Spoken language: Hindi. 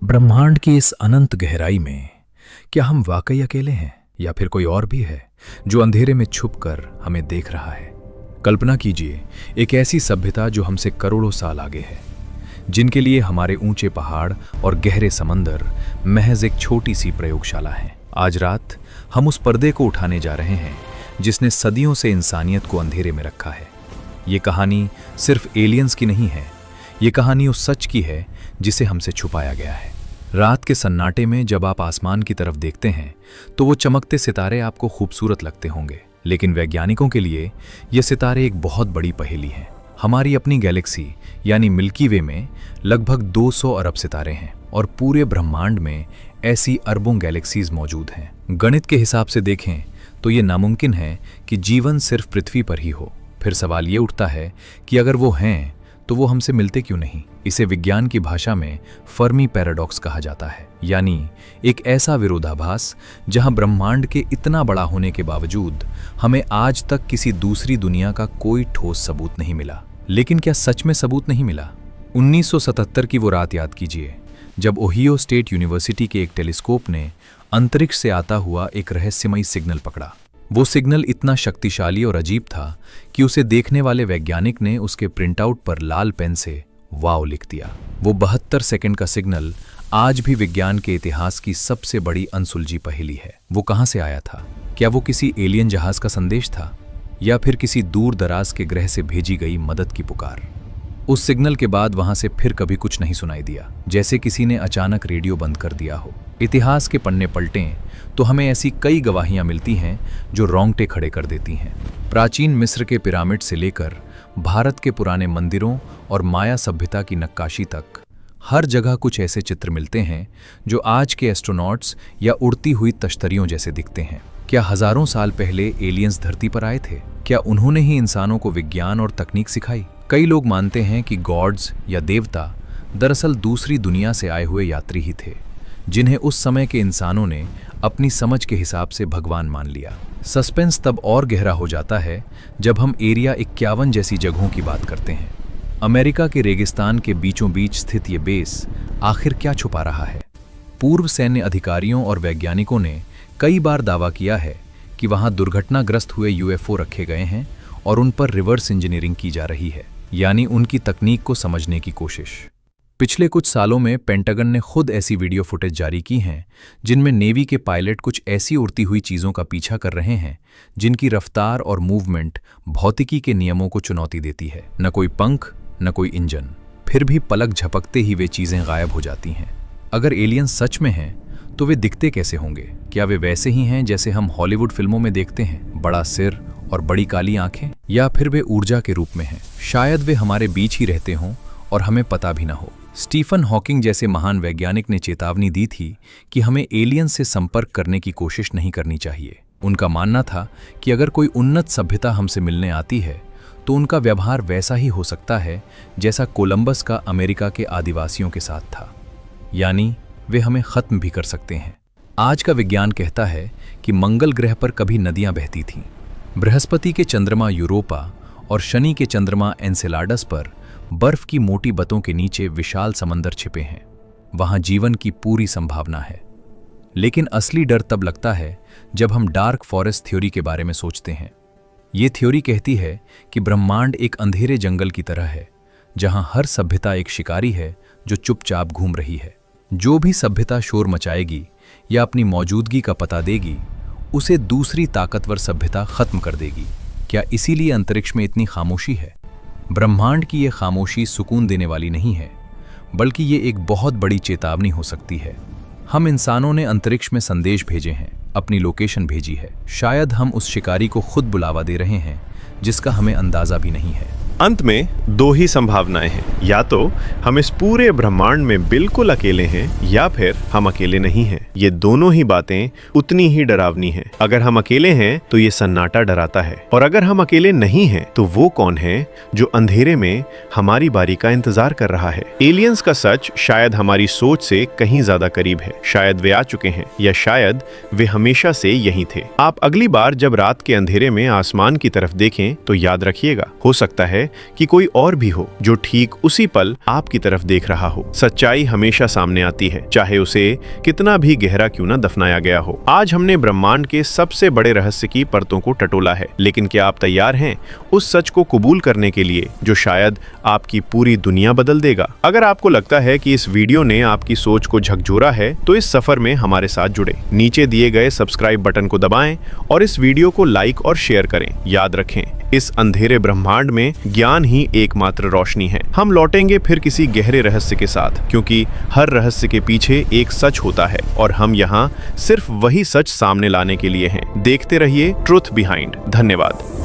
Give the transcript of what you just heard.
ब्रह्मांड की इस अनंत गहराई में क्या हम वाकई अकेले हैं या फिर कोई और भी है जो अंधेरे में छुपकर हमें देख रहा है। कल्पना कीजिए एक ऐसी सभ्यता जो हमसे करोड़ों साल आगे है, जिनके लिए हमारे ऊंचे पहाड़ और गहरे समंदर महज एक छोटी सी प्रयोगशाला है। आज रात हम उस पर्दे को उठाने जा रहे हैं जिसने सदियों से इंसानियत को अंधेरे में रखा है। ये कहानी सिर्फ एलियंस की नहीं है, ये कहानी उस सच की है जिसे हमसे छुपाया गया है। रात के सन्नाटे में जब आप आसमान की तरफ देखते हैं तो वो चमकते सितारे आपको खूबसूरत लगते होंगे, लेकिन वैज्ञानिकों के लिए ये सितारे एक बहुत बड़ी पहेली हैं। हमारी अपनी गैलेक्सी यानी मिल्की वे में लगभग 200 अरब सितारे हैं और पूरे ब्रह्मांड में ऐसी अरबों गैलेक्सीज मौजूद हैं। गणित के हिसाब से देखें तो ये नामुमकिन है कि जीवन सिर्फ पृथ्वी पर ही हो। फिर सवाल ये उठता है कि अगर वो हैं तो वो हमसे मिलते क्यों नहीं। इसे विज्ञान की भाषा में फर्मी पैराडॉक्स कहा जाता है, यानी एक ऐसा विरोधाभास जहां ब्रह्मांड के इतना बड़ा होने के बावजूद हमें आज तक किसी दूसरी दुनिया का कोई ठोस सबूत नहीं मिला। लेकिन क्या सच में सबूत नहीं मिला? 1977 की वो रात याद कीजिए जब ओहियो स्टेट यूनिवर्सिटी के एक टेलीस्कोप ने अंतरिक्ष से आता हुआ एक रहस्यमयी सिग्नल पकड़ा। वो सिग्नल इतना शक्तिशाली और अजीब था कि उसे देखने वाले वैज्ञानिक ने उसके प्रिंटआउट पर लाल पेन से वाव लिख दिया। वो 72 सेकंड का सिग्नल आज भी विज्ञान के इतिहास की सबसे बड़ी अनसुलझी पहेली है। वो कहाँ से आया था? क्या वो किसी एलियन जहाज का संदेश था या फिर किसी दूर दराज के ग्रह से भेजी गई मदद की पुकार? उस सिग्नल के बाद वहां से फिर कभी कुछ नहीं सुनाई दिया, जैसे किसी ने अचानक रेडियो बंद कर दिया हो। इतिहास के पन्ने पलटें तो हमें ऐसी कई गवाहियां मिलती हैं जो रोंगटे खड़े कर देती हैं। प्राचीन मिस्र के पिरामिड से लेकर भारत के पुराने मंदिरों और माया सभ्यता की नक्काशी तक, हर जगह कुछ ऐसे चित्र मिलते हैं जो आज के एस्ट्रोनॉट्स या उड़ती हुई तश्तरियों जैसे दिखते हैं। क्या हजारों साल पहले एलियंस धरती पर आए थे? क्या उन्होंने ही इंसानों को विज्ञान और तकनीक सिखाई? कई लोग मानते हैं कि गॉड्स या देवता दरअसल दूसरी दुनिया से आए हुए यात्री ही थे, जिन्हें उस समय के इंसानों ने अपनी समझ के हिसाब से भगवान मान लिया। सस्पेंस तब और गहरा हो जाता है जब हम एरिया 51 जैसी जगहों की बात करते हैं। अमेरिका के रेगिस्तान के बीचों बीच स्थित ये बेस आखिर क्या छुपा रहा है? पूर्व सैन्य अधिकारियों और वैज्ञानिकों ने कई बार दावा किया है कि वहां दुर्घटनाग्रस्त हुए यूएफओ रखे गए हैं और उन पर रिवर्स इंजीनियरिंग की जा रही है, यानी उनकी तकनीक को समझने की कोशिश। पिछले कुछ सालों में पेंटागन ने खुद ऐसी वीडियो फुटेज जारी की हैं जिनमें नेवी के पायलट कुछ ऐसी उड़ती हुई चीज़ों का पीछा कर रहे हैं जिनकी रफ्तार और मूवमेंट भौतिकी के नियमों को चुनौती देती है। न कोई पंख, न कोई इंजन, फिर भी पलक झपकते ही वे चीज़ें गायब हो जाती हैं। अगर एलियंस सच में हैं तो वे दिखते कैसे होंगे? क्या वे वैसे ही हैं जैसे हम हॉलीवुड फिल्मों में देखते हैं, बड़ा सिर और बड़ी काली आंखें? या फिर वे ऊर्जा के रूप में हैं? शायद वे हमारे बीच ही रहते हों और हमें पता भी ना हो। स्टीफन हॉकिंग जैसे महान वैज्ञानिक ने चेतावनी दी थी कि हमें एलियन से संपर्क करने की कोशिश नहीं करनी चाहिए। उनका मानना था कि अगर कोई उन्नत सभ्यता हमसे मिलने आती है तो उनका व्यवहार वैसा ही हो सकता है जैसा कोलंबस का अमेरिका के आदिवासियों के साथ था, यानी वे हमें खत्म भी कर सकते हैं। आज का विज्ञान कहता है कि मंगल ग्रह पर कभी नदियां बहती थीं, बृहस्पति के चंद्रमा यूरोपा और शनि के चंद्रमा एनसेलाडस पर बर्फ की मोटी बतों के नीचे विशाल समंदर छिपे हैं। वहां जीवन की पूरी संभावना है। लेकिन असली डर तब लगता है जब हम डार्क फॉरेस्ट थ्योरी के बारे में सोचते हैं। ये थ्योरी कहती है कि ब्रह्मांड एक अंधेरे जंगल की तरह है जहां हर सभ्यता एक शिकारी है जो चुपचाप घूम रही है। जो भी सभ्यता शोर मचाएगी या अपनी मौजूदगी का पता देगी, उसे दूसरी ताकतवर सभ्यता खत्म कर देगी। क्या इसीलिए अंतरिक्ष में इतनी खामोशी है? ब्रह्मांड की ये खामोशी सुकून देने वाली नहीं है, बल्कि ये एक बहुत बड़ी चेतावनी हो सकती है। हम इंसानों ने अंतरिक्ष में संदेश भेजे हैं, अपनी लोकेशन भेजी है। शायद हम उस शिकारी को खुद बुलावा दे रहे हैं जिसका हमें अंदाजा भी नहीं है। अंत में दो ही संभावनाएं हैं, या तो हम इस पूरे ब्रह्मांड में बिल्कुल अकेले हैं या फिर हम अकेले नहीं हैं। ये दोनों ही बातें उतनी ही डरावनी हैं। अगर हम अकेले हैं तो ये सन्नाटा डराता है, और अगर हम अकेले नहीं हैं तो वो कौन है जो अंधेरे में हमारी बारी का इंतजार कर रहा है? एलियंस का सच शायद हमारी सोच से कहीं ज्यादा करीब है। शायद वे आ चुके हैं, या शायद वे हमेशा से यहीं थे। आप अगली बार जब रात के अंधेरे में आसमान की तरफ देखें तो याद रखिएगा, हो सकता है है कि कोई और भी हो जो ठीक उसी पल आपकी तरफ देख रहा हो। सच्चाई हमेशा सामने आती है, चाहे उसे कितना भी गहरा क्यों न दफनाया गया हो। आज हमने ब्रह्मांड के सबसे बड़े रहस्य की परतों को टटोला है, लेकिन क्या आप तैयार हैं उस सच को कबूल करने के लिए जो शायद आपकी पूरी दुनिया बदल देगा? अगर आपको लगता है कि इस वीडियो ने आपकी सोच को झकझोरा है तो इस सफर में हमारे साथ जुड़े। नीचे दिए गए सब्सक्राइब बटन को दबाएं और इस वीडियो को लाइक और शेयर करें। याद रखें, इस अंधेरे ब्रह्मांड में ज्ञान ही एकमात्र रोशनी है। हम लौटेंगे फिर किसी गहरे रहस्य के साथ, क्योंकि हर रहस्य के पीछे एक सच होता है और हम यहाँ सिर्फ वही सच सामने लाने के लिए हैं। देखते रहिए ट्रुथ बिहाइंड। धन्यवाद।